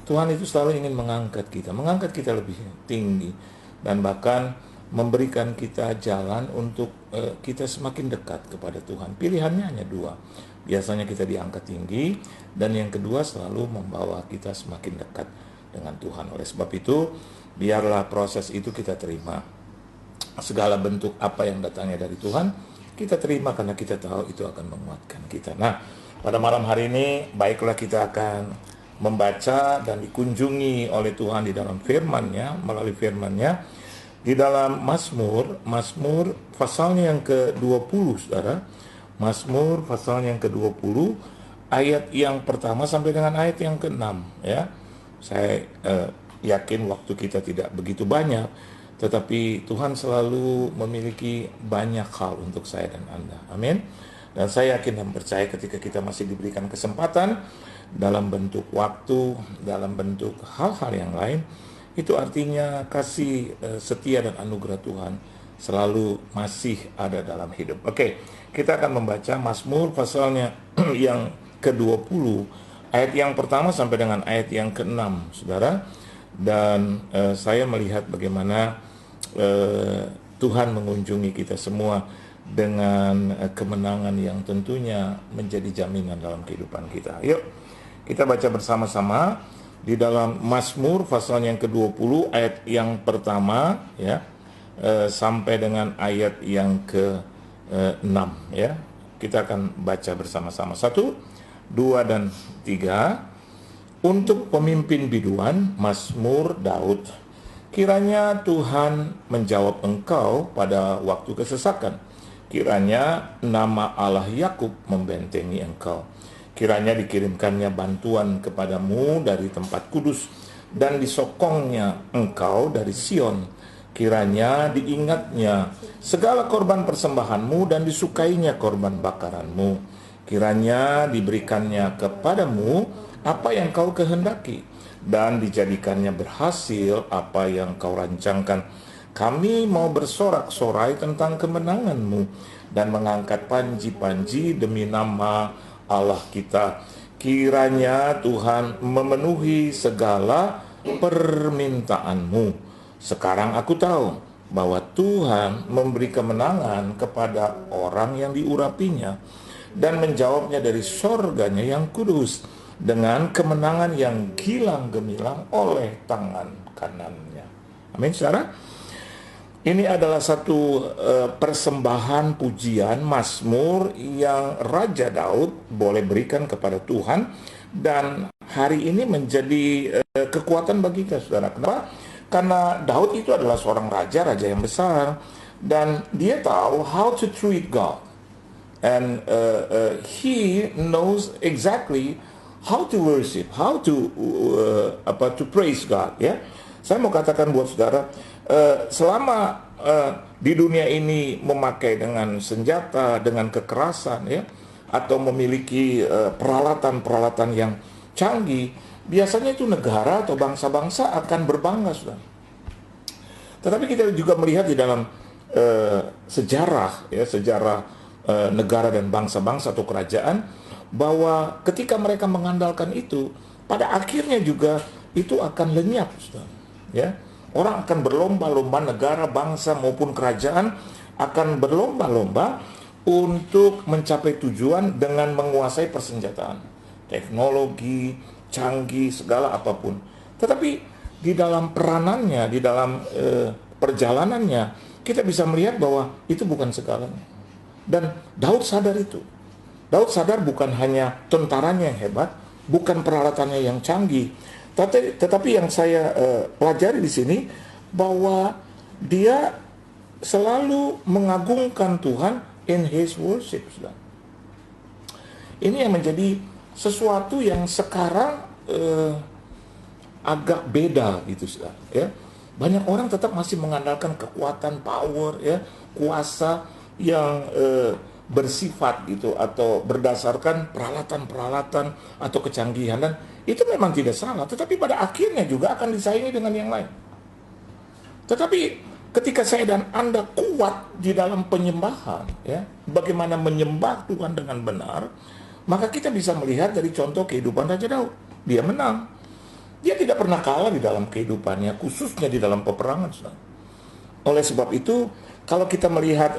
Tuhan itu selalu ingin mengangkat kita lebih tinggi, dan bahkan memberikan kita jalan untuk kita semakin dekat kepada Tuhan. Pilihannya hanya dua. Biasanya kita diangkat tinggi, dan yang kedua selalu membawa kita semakin dekat dengan Tuhan. Oleh sebab itu, biarlah proses itu kita terima. Segala bentuk apa yang datangnya dari Tuhan, kita terima karena kita tahu itu akan menguatkan kita. Nah, pada malam hari ini, baiklah kita akan membaca dan dikunjungi oleh Tuhan di dalam firman-Nya, melalui firman-Nya, di dalam Mazmur pasalnya yang ke-20, saudara. Mazmur pasalnya yang ke-20, ayat yang pertama sampai dengan ayat yang ke-6, ya. Saya yakin waktu kita tidak begitu banyak, tetapi Tuhan selalu memiliki banyak hal untuk saya dan Anda. Amin. Dan saya yakin dan percaya ketika kita masih diberikan kesempatan dalam bentuk waktu, dalam bentuk hal-hal yang lain, itu artinya kasih setia dan anugerah Tuhan selalu masih ada dalam hidup. Oke, kita akan membaca Mazmur pasalnya yang ke-20, ayat yang pertama sampai dengan ayat yang ke-6, saudara. Dan saya melihat bagaimana Tuhan mengunjungi kita semua dengan kemenangan yang tentunya menjadi jaminan dalam kehidupan kita. Yuk, kita baca bersama-sama di dalam Mazmur pasal yang ke-20 ayat yang pertama, ya, sampai dengan ayat yang ke-6, ya. Kita akan baca bersama-sama. 1, 2, dan 3. Untuk pemimpin biduan, Mazmur Daud. Kiranya Tuhan menjawab engkau pada waktu kesesakan. Kiranya nama Allah Yakub membentengi engkau. Kiranya dikirimkannya bantuan kepadamu dari tempat kudus, dan disokongnya engkau dari Sion. Kiranya diingatnya segala korban persembahanmu, dan disukainya korban bakaranmu. Kiranya diberikannya kepadamu apa yang kau kehendaki, dan dijadikannya berhasil apa yang kau rancangkan. Kami mau bersorak-sorai tentang kemenanganmu, dan mengangkat panji-panji demi nama Allah kita. Kiranya Tuhan memenuhi segala permintaanmu. Sekarang aku tahu bahwa Tuhan memberi kemenangan kepada orang yang diurapinya, dan menjawabnya dari sorganya yang kudus dengan kemenangan yang gilang gemilang oleh tangan kanannya. Amin, saudara. Ini adalah satu persembahan pujian Mazmur yang Raja Daud boleh berikan kepada Tuhan, dan hari ini menjadi kekuatan bagi kita, saudara. Kenapa? Karena Daud itu adalah seorang raja yang besar, dan dia tahu how to treat God, and he knows exactly how to worship, how to praise God. Ya, saya mau katakan buat saudara, selama di dunia ini memakai dengan senjata, dengan kekerasan, ya, atau memiliki peralatan-peralatan yang canggih, biasanya itu negara atau bangsa-bangsa akan berbangga, saudara. Tetapi kita juga melihat di dalam sejarah, ya, sejarah negara dan bangsa-bangsa atau kerajaan, bahwa ketika mereka mengandalkan itu, pada akhirnya juga itu akan lenyap, saudara. Ya, orang akan berlomba-lomba, negara, bangsa maupun kerajaan akan berlomba-lomba untuk mencapai tujuan dengan menguasai persenjataan, teknologi canggih, segala apapun. Tetapi di dalam peranannya, di dalam perjalanannya, kita bisa melihat bahwa itu bukan segalanya. Dan Daud sadar itu. Daud sadar bukan hanya tentaranya yang hebat, bukan peralatannya yang canggih, tetapi yang saya pelajari di sini bahwa dia selalu mengagungkan Tuhan in his worship. Ini yang menjadi sesuatu yang sekarang agak beda gitu, ya. Banyak orang tetap masih mengandalkan kekuatan, power, ya, kuasa yang bersifat gitu, atau berdasarkan peralatan-peralatan atau kecanggihan, dan itu memang tidak salah, tetapi pada akhirnya juga akan disaingi dengan yang lain. Tetapi ketika saya dan Anda kuat di dalam penyembahan, ya, bagaimana menyembah Tuhan dengan benar, maka kita bisa melihat dari contoh kehidupan Raja Daud. Dia menang. Dia tidak pernah kalah di dalam kehidupannya, khususnya di dalam peperangan. Saudara. Oleh sebab itu, kalau kita melihat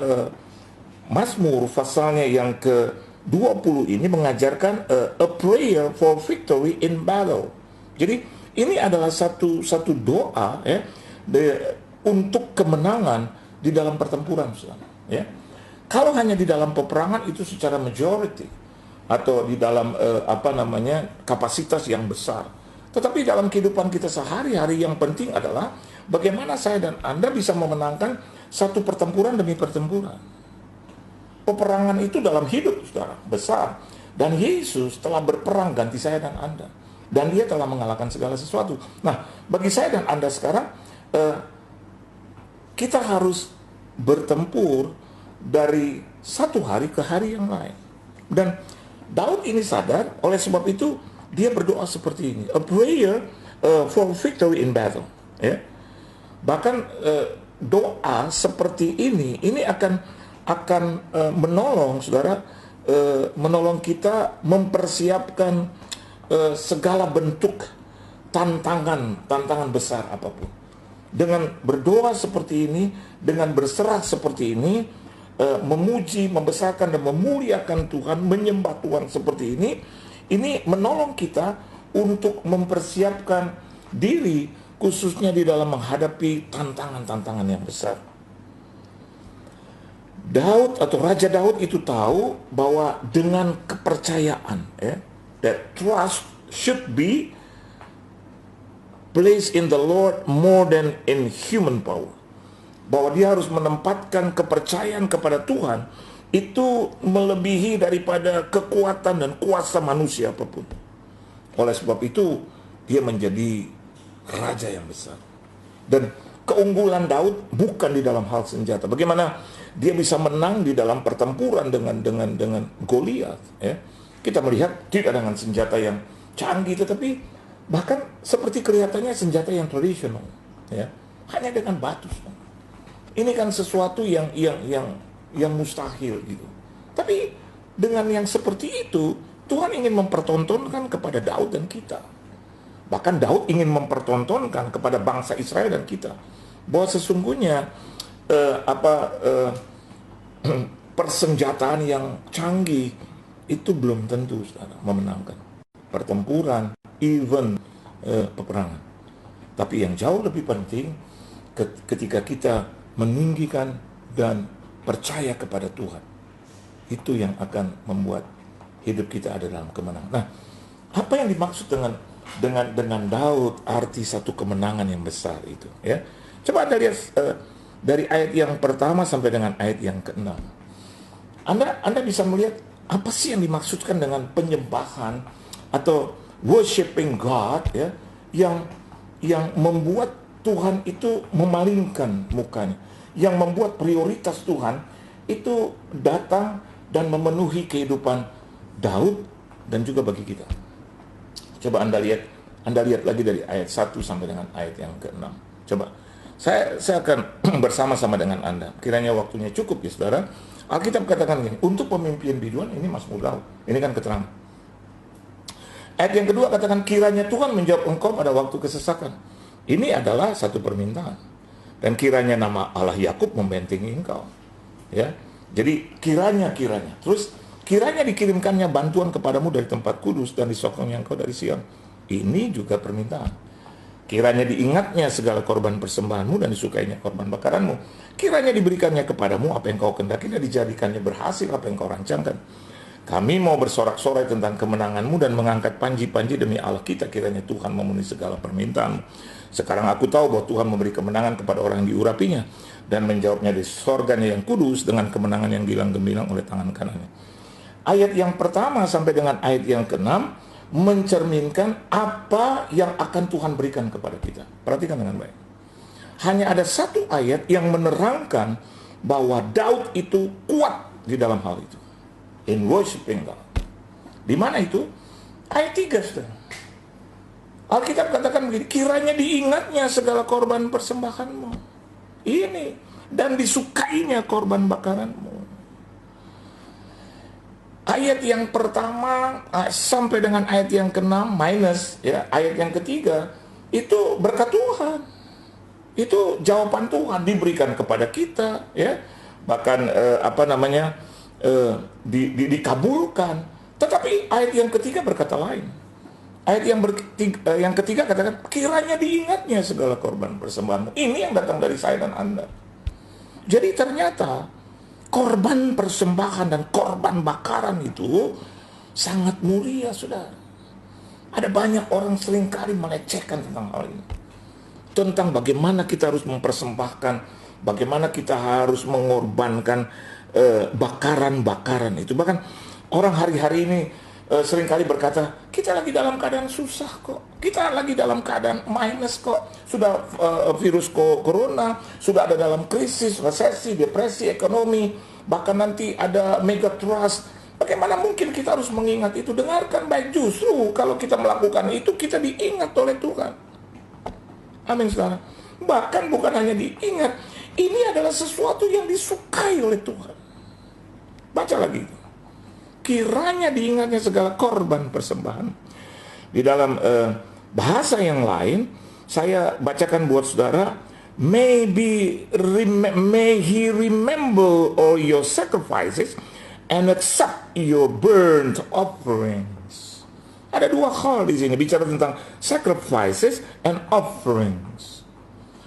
Mazmur pasalnya yang ke-20 ini mengajarkan a prayer for victory in battle. Jadi ini adalah satu doa ya untuk kemenangan di dalam pertempuran, saudara. Ya. Kalau hanya di dalam peperangan itu secara majority atau di dalam kapasitas yang besar. Tetapi dalam kehidupan kita sehari-hari yang penting adalah bagaimana saya dan Anda bisa memenangkan satu pertempuran demi pertempuran. Peperangan itu dalam hidup, saudara, besar. Dan Yesus telah berperang ganti saya dan Anda. Dan dia telah mengalahkan segala sesuatu. Nah, bagi saya dan Anda sekarang, kita harus bertempur dari satu hari ke hari yang lain. Dan Daud ini sadar, oleh sebab itu dia berdoa seperti ini, a prayer for victory in battle. Ya. Bahkan doa seperti ini akan menolong saudara, menolong kita mempersiapkan segala bentuk tantangan besar apapun. Dengan berdoa seperti ini, dengan berserah seperti ini, memuji, membesarkan dan memuliakan Tuhan, menyembah Tuhan seperti ini menolong kita untuk mempersiapkan diri khususnya di dalam menghadapi tantangan-tantangan yang besar. Daud atau Raja Daud itu tahu bahwa dengan kepercayaan, that trust should be placed in the Lord more than in human power. Bahwa dia harus menempatkan kepercayaan kepada Tuhan itu melebihi daripada kekuatan dan kuasa manusia apapun. Oleh sebab itu dia menjadi raja yang besar. Dan keunggulan Daud bukan di dalam hal senjata. Bagaimana dia bisa menang di dalam pertempuran dengan Goliat, ya. Kita melihat tidak dengan senjata yang canggih, tetapi bahkan seperti kelihatannya senjata yang tradisional, ya. Hanya dengan batu. Ini kan sesuatu yang mustahil gitu. Tapi dengan yang seperti itu, Tuhan ingin mempertontonkan kepada Daud dan kita. Bahkan Daud ingin mempertontonkan kepada bangsa Israel dan kita bahwa sesungguhnya persenjataan yang canggih itu belum tentu memenangkan pertempuran, even peperangan. Tapi yang jauh lebih penting ketika kita meninggikan dan percaya kepada Tuhan, itu yang akan membuat hidup kita ada dalam kemenangan. Nah, apa yang dimaksud dengan Daud, arti satu kemenangan yang besar itu, ya? Coba Anda lihat dari ayat yang pertama sampai dengan ayat yang ke-6. Anda bisa melihat apa sih yang dimaksudkan dengan penyembahan atau worshiping God, ya, yang membuat Tuhan itu memalingkan mukanya, yang membuat prioritas Tuhan itu datang dan memenuhi kehidupan Daud dan juga bagi kita. Coba Anda lihat lagi dari ayat 1 sampai dengan ayat yang ke-6. Coba saya akan bersama-sama dengan Anda. Kiranya waktunya cukup ya saudara. Alkitab katakan gini, untuk pemimpin biduan ini Mazmur Daud. Ini kan keterangan. Ayat yang kedua katakan, kiranya Tuhan menjawab engkau pada waktu kesesakan. Ini adalah satu permintaan. Dan kiranya nama Allah Yakub membentengi engkau. Ya. Jadi kiranya. Terus kiranya dikirimkannya bantuan kepadamu dari tempat kudus dan disokongnya engkau dari Sion. Ini juga permintaan. Kiranya diingatnya segala korban persembahanmu dan disukainya korban bakaranmu. Kiranya diberikannya kepadamu apa yang kau kendaki dan dijadikannya berhasil apa yang kau rancangkan. Kami mau bersorak-sorai tentang kemenanganmu dan mengangkat panji-panji demi Allah kita. Kiranya Tuhan memenuhi segala permintaanmu. Sekarang aku tahu bahwa Tuhan memberi kemenangan kepada orang yang diurapinya dan menjawabnya di sorganya yang kudus dengan kemenangan yang gilang-gemilang oleh tangan kanannya. Ayat yang pertama sampai dengan ayat yang ke-6 mencerminkan apa yang akan Tuhan berikan kepada kita. Perhatikan dengan baik. Hanya ada satu ayat yang menerangkan bahwa Daud itu kuat di dalam hal itu. In worshiping God. Di mana itu? Ayat 3, saudara. Alkitab katakan begini, kiranya diingatnya segala korban persembahanmu. Ini. Dan disukainya korban bakaranmu. Ayat yang pertama sampai dengan ayat yang ke-6 minus, ya, ayat yang ketiga Itu berkat Tuhan. Itu jawaban Tuhan diberikan kepada kita, ya. Bahkan dikabulkan. Tetapi ayat yang ketiga berkata lain. Ayat yang ketiga katakan, kiranya diingatnya segala korban persembahanmu. Ini yang datang dari saya dan Anda. Jadi ternyata korban persembahan dan korban bakaran itu sangat mulia, saudara. Ada banyak orang seringkali melecehkan tentang hal ini. Tentang bagaimana kita harus mempersembahkan, bagaimana kita harus mengorbankan bakaran-bakaran itu. Bahkan orang hari-hari ini seringkali berkata, kita lagi dalam keadaan susah kok, kita lagi dalam keadaan minus kok, sudah virus corona, sudah ada dalam krisis, resesi, depresi, ekonomi, bahkan nanti ada mega trust. Bagaimana mungkin kita harus mengingat itu? Dengarkan baik, justru kalau kita melakukan itu, kita diingat oleh Tuhan. Amin, saudara. Bahkan bukan hanya diingat, ini adalah sesuatu yang disukai oleh Tuhan. Baca lagi. Kiranya diingatnya segala korban persembahan. Di dalam bahasa yang lain, saya bacakan buat saudara, may he remember all your sacrifices and accept your burnt offerings. Ada dua hal di sini bicara tentang sacrifices and offerings.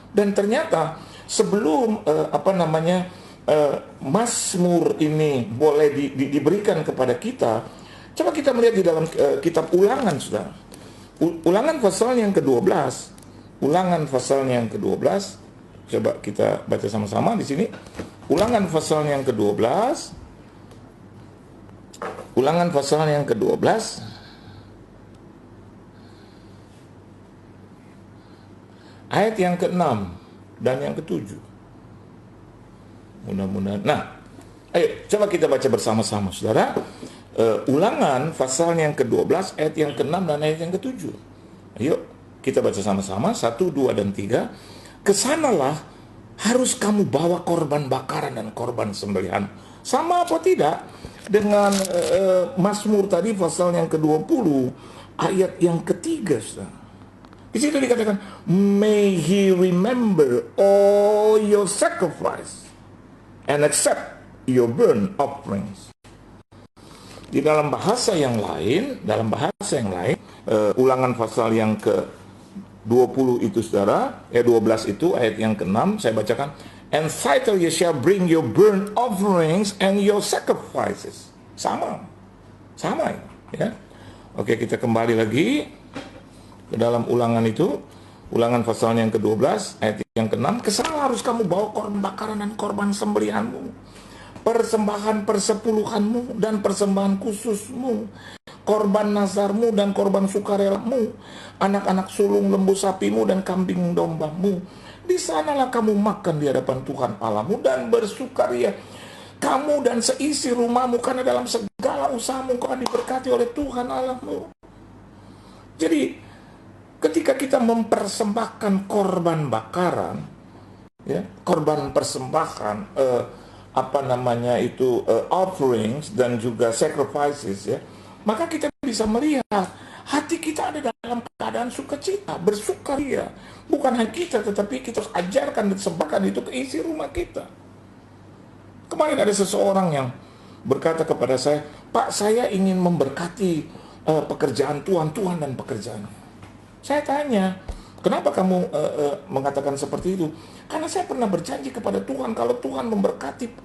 Dan ternyata sebelum Mazmur ini boleh diberikan kepada kita, coba kita melihat di dalam kitab Ulangan, saudara. Ulangan pasal yang ke-12. Ulangan pasal yang ke-12. Coba kita baca sama-sama di sini. Ulangan pasal yang ke-12. Ulangan pasal yang ke-12. Ayat yang ke-6 dan yang ke-7. Mudah-mudahan. Nah, ayo coba kita baca bersama-sama, saudara. Ulangan pasal yang ke-12 ayat yang ke-6 dan ayat yang ke-7. Ayo kita baca sama-sama, 1, 2, dan 3. Kesanalah harus kamu bawa korban bakaran dan korban sembelihan. Sama apa tidak dengan Mazmur tadi pasal yang ke-20 ayat yang ke-3, saudara. Di situ dikatakan, may he remember all your sacrifice and accept your burnt offerings. Di dalam bahasa yang lain, Ulangan pasal yang ke-20 itu, saudara, 12 itu ayat yang ke-6, saya bacakan, and thither you shall bring your burnt offerings and your sacrifices. Sama ya. Oke, kita kembali lagi ke dalam Ulangan itu. Ulangan pasal yang ke-12 ayat yang ke-6, kesana harus kamu bawa korban bakaran dan korban sembelihanmu, persembahan persepuluhanmu dan persembahan khususmu, korban nazarmu dan korban sukarelamu, anak-anak sulung lembu sapimu dan kambing dombamu. Di sanalah kamu makan di hadapan Tuhan Allahmu dan bersukaria, kamu dan seisi rumahmu, karena dalam segala usahamu kau diberkati oleh Tuhan Allahmu. Jadi ketika kita mempersembahkan korban bakaran, ya, korban persembahan, offerings dan juga sacrifices, ya, maka kita bisa melihat hati kita ada dalam keadaan sukacita, bersukaria. Bukan hanya kita, tetapi kita harus ajarkan dan sebarkan itu ke isi rumah kita. Kemarin ada seseorang yang berkata kepada saya, Pak, saya ingin memberkati pekerjaan Tuhan dan pekerjaannya. Saya tanya, kenapa kamu mengatakan seperti itu? Karena saya pernah berjanji kepada Tuhan, kalau Tuhan memberkati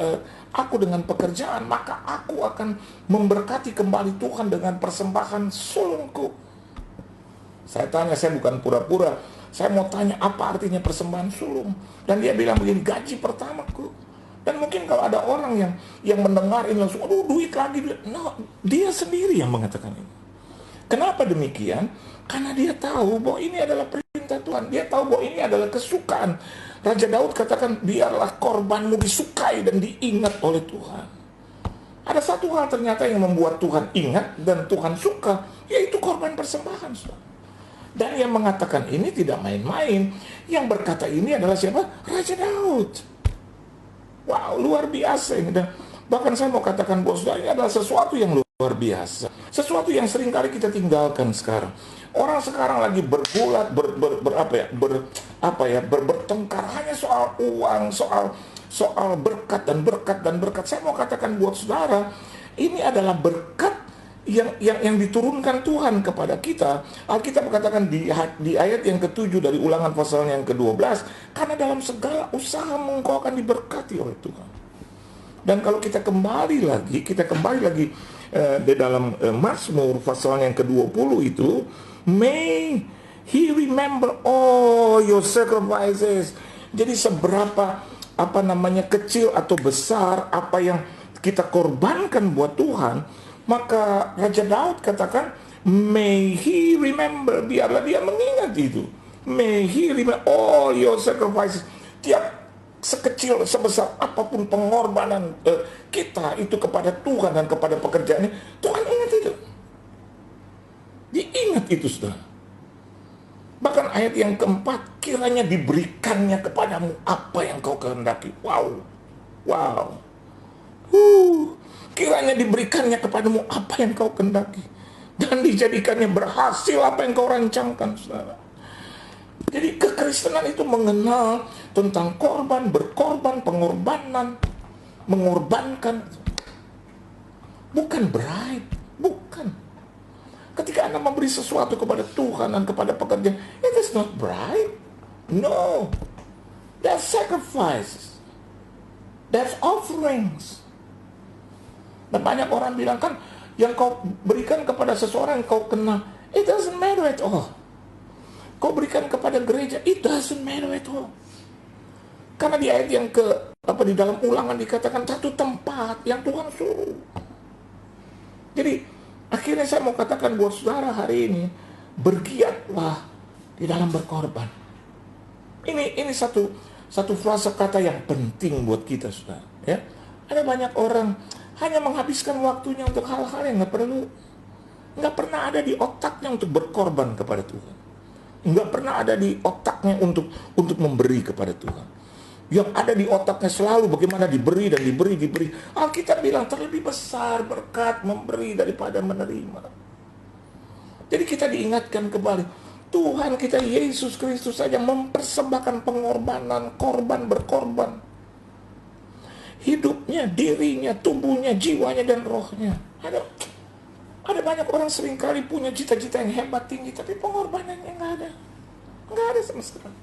aku dengan pekerjaan, maka aku akan memberkati kembali Tuhan dengan persembahan sulungku. Saya tanya, saya bukan pura-pura, saya mau tanya apa artinya persembahan sulung. Dan dia bilang begini, gaji pertamaku. Dan mungkin kalau ada orang yang mendengar ini langsung, aduh duit lagi. No, dia sendiri yang mengatakan ini. Kenapa demikian? Karena dia tahu bahwa ini adalah perintah Tuhan. Dia tahu bahwa ini adalah kesukaan. Raja Daud katakan, biarlah korbanmu disukai dan diingat oleh Tuhan. Ada satu hal ternyata yang membuat Tuhan ingat dan Tuhan suka, yaitu korban persembahan. Dan yang mengatakan ini tidak main-main. Yang berkata ini adalah siapa? Raja Daud. Wow, luar biasa ini. Dan bahkan saya mau katakan, bos, ini adalah sesuatu yang luar luar biasa. Sesuatu yang sering kali kita tinggalkan sekarang. Orang sekarang lagi bergulat, bertengkar hanya soal uang, soal berkat dan berkat dan berkat. Saya mau katakan buat saudara, ini adalah berkat yang diturunkan Tuhan kepada kita. Alkitab katakan di ayat yang ke-7 dari Ulangan pasalnya yang ke-12, karena dalam segala usaha engkau akan diberkati oleh Tuhan. Dan kalau kita kembali lagi di dalam Mazmur pasalnya yang ke-20 itu, may he remember all your sacrifices. Jadi seberapa kecil atau besar apa yang kita korbankan buat Tuhan, maka Raja Daud katakan, may he remember, biarlah dia mengingat itu. May he remember all your sacrifices. Sekecil, sebesar apapun pengorbanan kita itu kepada Tuhan dan kepada pekerjaannya, Tuhan ingat itu. Diingat itu, saudara. Bahkan ayat yang keempat, kiranya diberikannya kepadamu apa yang kau kehendaki. Wow. Kiranya diberikannya kepadamu apa yang kau kehendaki, dan dijadikannya berhasil apa yang kau rancangkan, saudara. Jadi kekristenan itu mengenal tentang korban, berkorban, pengorbanan, mengorbankan. Bukan bribe, bukan. Ketika Anda memberi sesuatu kepada Tuhan dan kepada pekerjaan, it is not bribe. No. That's sacrifices. That's offerings. Dan banyak orang bilang, kan yang kau berikan kepada seseorang yang kau kenal, it doesn't matter at all. Kau berikan kepada gereja, it doesn't matter at all. Karena di ayat yang di dalam Ulangan dikatakan satu tempat yang Tuhan suruh. Jadi akhirnya saya mau katakan buat saudara hari ini, bergiatlah di dalam berkorban. Ini satu frasa kata yang penting buat kita, saudara. Ya, ada banyak orang hanya menghabiskan waktunya untuk hal-hal yang nggak pernah ada di otaknya untuk berkorban kepada Tuhan. Nggak pernah ada di otaknya untuk memberi kepada Tuhan. Yang ada di otaknya selalu bagaimana diberi dan diberi. Alkitab bilang terlebih besar berkat memberi daripada menerima. Jadi kita diingatkan kembali, Tuhan kita Yesus Kristus saja mempersembahkan pengorbanan, berkorban. Hidupnya, dirinya, tubuhnya, jiwanya, dan rohnya. Ada banyak orang seringkali punya cita-cita yang hebat, tinggi, tapi pengorbanannya nggak ada. Nggak ada sama sekali.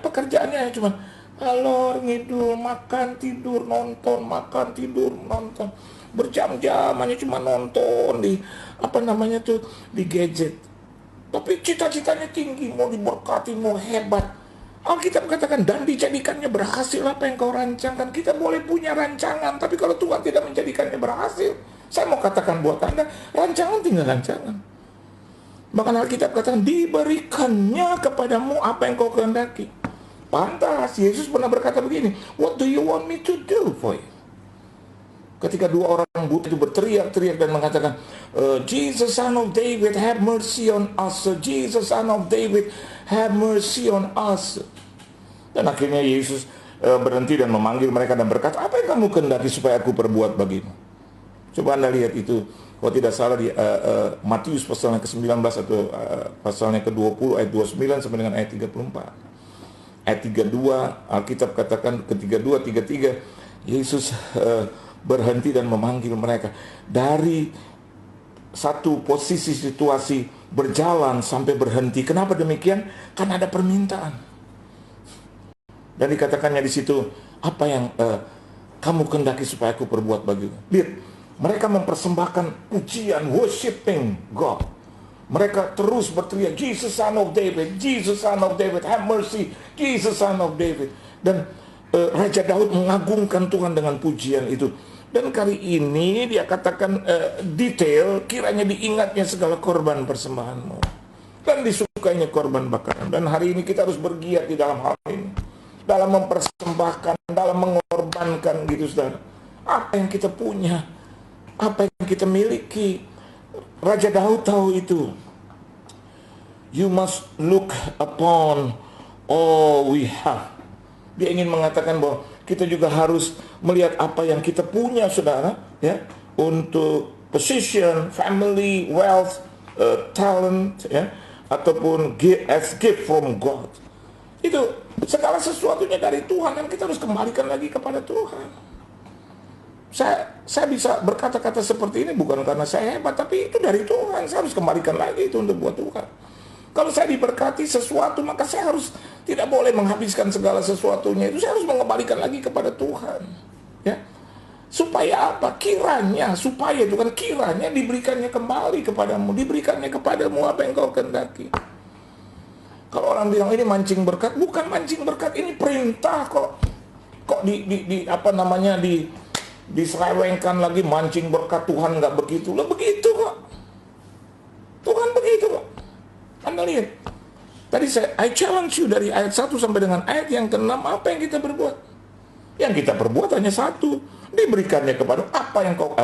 Pekerjaannya cuma alor ngidul, makan, tidur, nonton, makan, tidur, nonton. Berjam-jam hanya cuma nonton di di gadget. Tapi cita-citanya tinggi, mau diberkati, mau hebat. Alkitab katakan, dan dijadikannya berhasil apa yang kau rancangkan. Kita boleh punya rancangan, tapi kalau Tuhan tidak menjadikannya berhasil, saya mau katakan buat Anda, rancangan tinggal rancangan. Bahkan Alkitab katakan, diberikannya kepadamu apa yang kau kehendaki. Pantas, Yesus pernah berkata begini, what do you want me to do for you? Ketika dua orang buta itu berteriak-teriak dan mengatakan, Jesus son of David, have mercy on us. Jesus son of David, have mercy on us. Dan akhirnya Yesus berhenti dan memanggil mereka dan berkata, apa yang kamu kehendaki supaya aku perbuat bagimu? Coba Anda lihat itu, kalau tidak salah di Matius pasalnya ke-19 atau pasalnya ke-20 ayat 29 sampai dengan ayat 34. Ayat 32, Alkitab katakan ke-32, 33, Yesus berhenti dan memanggil mereka. Dari satu posisi situasi berjalan sampai berhenti. Kenapa demikian? Karena ada permintaan. Dan dikatakannya di situ, apa yang kamu kehendaki supaya aku perbuat bagimu? Lihat, mereka mempersembahkan pujian, worshiping God. Mereka terus berteriak, Jesus son of David, Jesus son of David, have mercy, Jesus son of David. Dan Raja Daud mengagungkan Tuhan dengan pujian itu. Dan kali ini dia katakan detail, kiranya diingatnya segala korban persembahanmu. Dan disukainya korban bakaran. Dan hari ini kita harus bergiat di dalam hal ini. Dalam mempersembahkan, dalam mengorbankan gitu, saudara. Apa yang kita punya, apa yang kita miliki. Raja Daud tahu itu. You must look upon all we have. Dia ingin mengatakan bahwa kita juga harus melihat apa yang kita punya, saudara, ya, untuk position, family, wealth, talent, ya, ataupun as gift from God. Itu segala sesuatunya dari Tuhan, dan kita harus kembalikan lagi kepada Tuhan. Saya bisa berkata-kata seperti ini bukan karena saya hebat, tapi itu dari Tuhan. Saya harus kembalikan lagi itu untuk buat Tuhan. Kalau saya diberkati sesuatu, maka saya harus tidak boleh menghabiskan segala sesuatunya. Itu saya harus mengembalikan lagi kepada Tuhan. Ya, supaya apa? Supaya itu kan kiranya diberikannya kembali kepadamu, diberikannya kepadamu apa yang kau kehendaki. Kalau orang bilang ini mancing berkat, bukan mancing berkat, ini perintah kok. Kok diselewengkan lagi mancing berkat. Tuhan nggak begitu. Lah begitu kok. Tuhan begitu kok. Anda lihat. Tadi I challenge you dari ayat 1 sampai dengan ayat yang ke-6, apa yang kita berbuat? Yang kita perbuat hanya satu, diberikannya kepada apa yang kau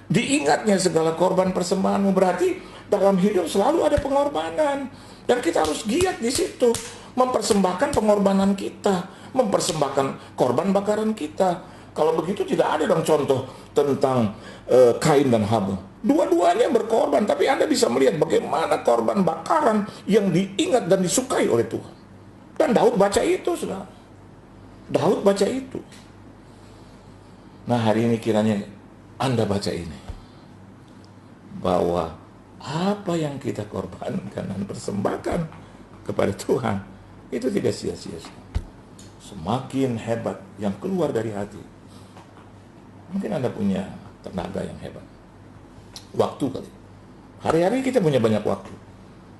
diingatnya segala korban persembahanmu. Berarti dalam hidup selalu ada pengorbanan, dan kita harus giat di situ, mempersembahkan pengorbanan kita, mempersembahkan korban bakaran kita. Kalau begitu tidak ada dong contoh tentang Kain dan Habel. Dua-duanya berkorban, tapi Anda bisa melihat bagaimana korban bakaran yang diingat dan disukai oleh Tuhan. Dan Daud baca itu, saudara. Daud baca itu. Nah, hari ini kiranya Anda baca ini, bahwa apa yang kita korbankan dan persembahkan kepada Tuhan itu tidak sia-sia. Semakin hebat yang keluar dari hati. Mungkin Anda punya tenaga yang hebat, waktu kali. Hari-hari kita punya banyak waktu.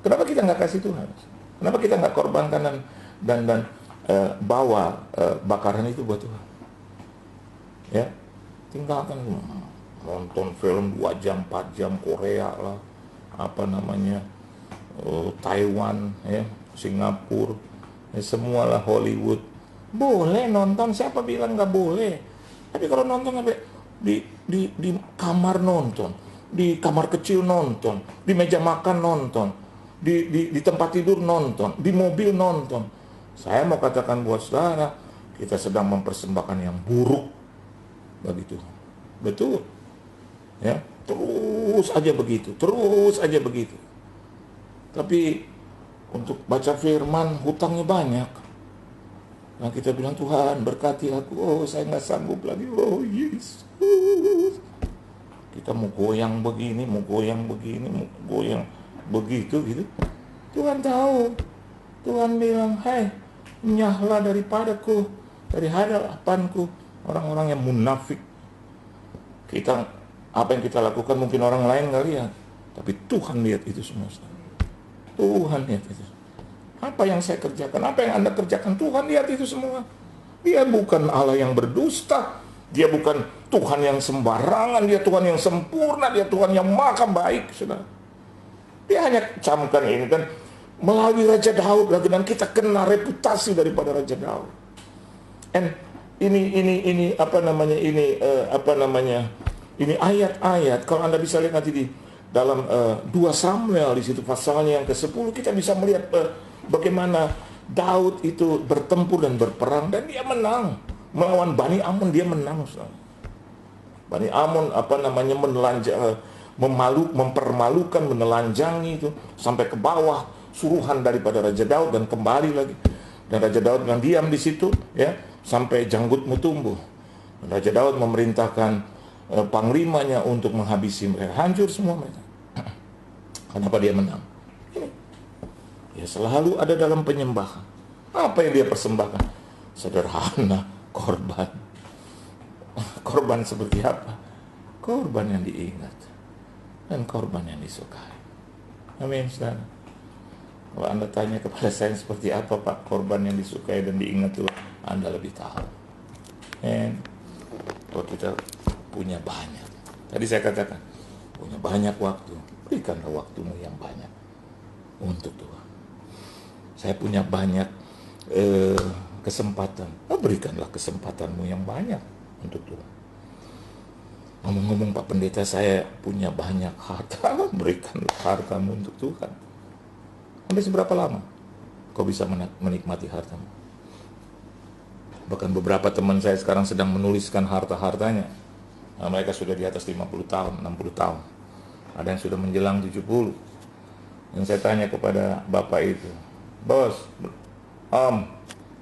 Kenapa kita nggak kasih Tuhan? Kenapa kita nggak korbankan dan bawa bakaran itu buat Tuhan? Ya, tinggalkan nonton film 2 jam, 4 jam Korea lah, Taiwan, ya, Singapura, ya, semualah Hollywood. Boleh nonton, siapa bilang nggak boleh? Tapi kalau nonton di kamar nonton, di kamar kecil nonton, di meja makan nonton, di tempat tidur nonton, di mobil nonton. Saya mau katakan buat saudara, kita sedang mempersembahkan yang buruk bagi Tuhan. Betul. Ya, terus aja begitu. Tapi untuk baca firman hutangnya banyak. Nah, kita bilang, Tuhan berkati aku. Oh, saya nggak sanggup lagi. Oh, Yesus. Kita mau goyang begini, mau goyang begitu gitu. Tuhan tahu. Tuhan bilang, "Hei, nyahlah daripadaku, dari hadapanku orang-orang yang munafik." Apa yang kita lakukan mungkin orang lain nggak lihat, tapi Tuhan lihat itu semua. Tuhan lihat itu. Apa yang saya kerjakan, apa yang Anda kerjakan, Tuhan lihat itu semua. Dia bukan Allah yang berdusta. Dia bukan Tuhan yang sembarangan. Dia Tuhan yang sempurna. Dia Tuhan yang maha baik, saudara. Dia hanya camkan ini kan melalui Raja Daud lagi, dan kita kena reputasi daripada Raja Daud. And ini ayat-ayat. Kalau Anda bisa lihat nanti di dalam 2 Samuel di situ pasalnya yang ke-10, kita bisa melihat bagaimana Daud itu bertempur dan berperang, dan dia menang melawan Bani Amun. Dia menang. Bani Amun mempermalukan, menelanjangi itu sampai ke bawah suruhan daripada Raja Daud, dan kembali lagi. Dan Raja Daud yang diam di situ, ya, sampai janggutmu tumbuh. Dan Raja Daud memerintahkan panglimanya untuk menghabisi mereka, hancur semua mereka. Kenapa dia menang? Ya, selalu ada dalam penyembahan. Apa yang dia persembahkan? Sederhana, korban. Korban seperti apa? Korban yang diingat dan korban yang disukai. Amin, saudara. Kalau Anda tanya kepada saya seperti apa, Pak, korban yang disukai dan diingat Tuhan, Anda lebih tahu. Kalau kita punya banyak, tadi saya katakan, punya banyak waktu, berikanlah waktumu yang banyak untuk Tuhan. Saya punya banyak kesempatan, berikanlah kesempatanmu yang banyak untuk Tuhan. Ngomong-ngomong, Pak Pendeta, saya punya banyak harta, berikanlah hartamu untuk Tuhan. Sampai seberapa lama kau bisa menikmati hartamu? Bahkan beberapa teman saya sekarang sedang menuliskan harta-hartanya. Nah, mereka sudah di atas 50 tahun, 60 tahun. Ada yang sudah menjelang 70. Dan saya tanya kepada bapak itu, "Bos, Om,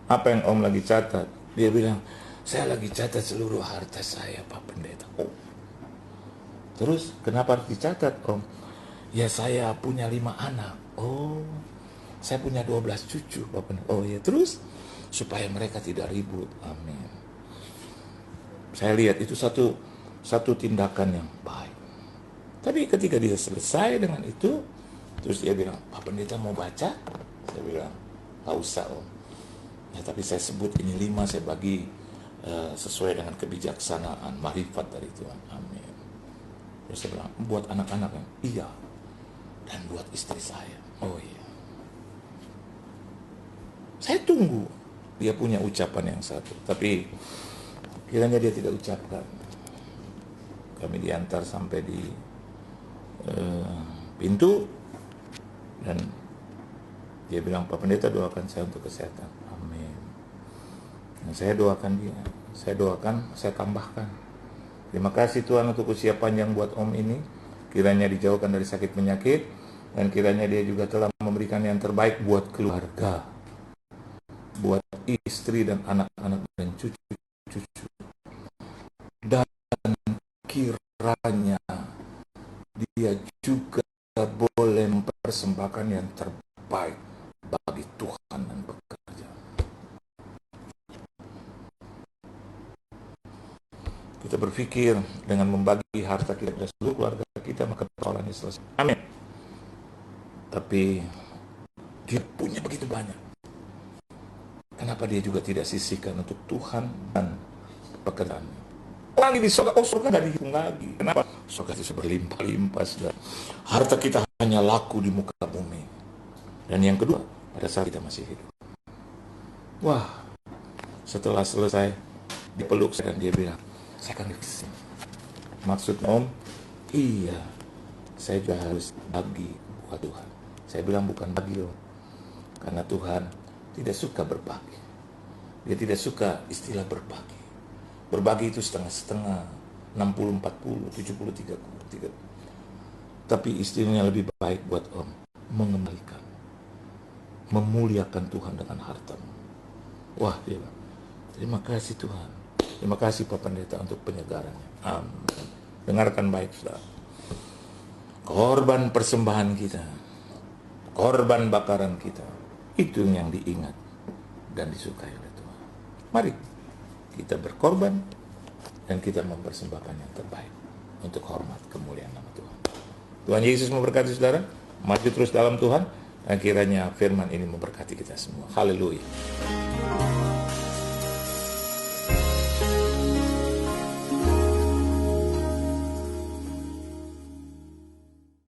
apa yang Om lagi catat?" Dia bilang, "Saya lagi catat seluruh harta saya, Pak Pendeta." Oh, terus kenapa harus dicatat, Om? "Ya saya punya 5 anak." "Oh, saya punya 12 cucu, Pak Pendeta." "Oh ya, terus?" "Supaya mereka tidak ribut." Amin. Saya lihat itu satu tindakan yang baik. Tapi ketika dia selesai dengan itu, terus dia bilang, "Pak Pendeta mau baca?" Saya bilang, "Gak usah, Om. Ya, tapi saya sebut ini 5, saya bagi sesuai dengan kebijaksanaan, marifat dari Tuhan." Amin. Terus saya bilang, "Buat anak-anaknya?" "Iya. Dan buat istri saya." "Oh iya." Saya tunggu dia punya ucapan yang satu, tapi kiranya dia tidak ucapkan. Kami diantar sampai di pintu, dan dia bilang, "Pak Pendeta doakan saya untuk kesehatan." Amin. Dan saya doakan dia, saya tambahkan, "Terima kasih Tuhan untuk usia panjang buat Om ini, kiranya dijauhkan dari sakit penyakit, dan kiranya dia juga telah memberikan yang terbaik buat keluarga, buat istri dan anak-anak dan cucu-cucu, dan kiranya dia juga boleh mempersembahkan yang terbaik bagi Tuhan dan bekerja." Kita berpikir dengan membagi harta kita kepada seluruh keluarga kita, maka persoalannya selesai. Amin. Tapi dia punya begitu banyak. Kenapa dia juga tidak sisihkan untuk Tuhan dan pekerjaannya? Lagi di surga, surga nggak dihitung lagi. Kenapa? Surga itu berlimpah-limpah. Harta kita hanya laku di muka bumi. Dan yang kedua, pada saat kita masih hidup. Wah, setelah selesai, dipeluk saya dan dia bilang, "Saya akan di sini." "Maksud Om?" "Iya, saya juga harus bagi buat Tuhan." Saya bilang, "Bukan bagi, Om. Karena Tuhan tidak suka berbagi. Dia tidak suka istilah berbagi. Berbagi itu setengah-setengah, 60-40, 70-30. Tapi istilahnya lebih baik buat Om, mengembalikan, memuliakan Tuhan dengan hartamu." Wah, dia bilang, "Terima kasih Tuhan. Terima kasih Pak Pendeta untuk penyegarannya." Amin. Dengarkan baik, saudara. Korban persembahan kita, korban bakaran kita, itu yang diingat dan disukai oleh Tuhan. Mari kita berkorban dan kita mempersembahkan yang terbaik untuk hormat kemuliaan nama Tuhan. Tuhan Yesus memberkati saudara. Maju terus dalam Tuhan, dan kiranya firman ini memberkati kita semua. Haleluya.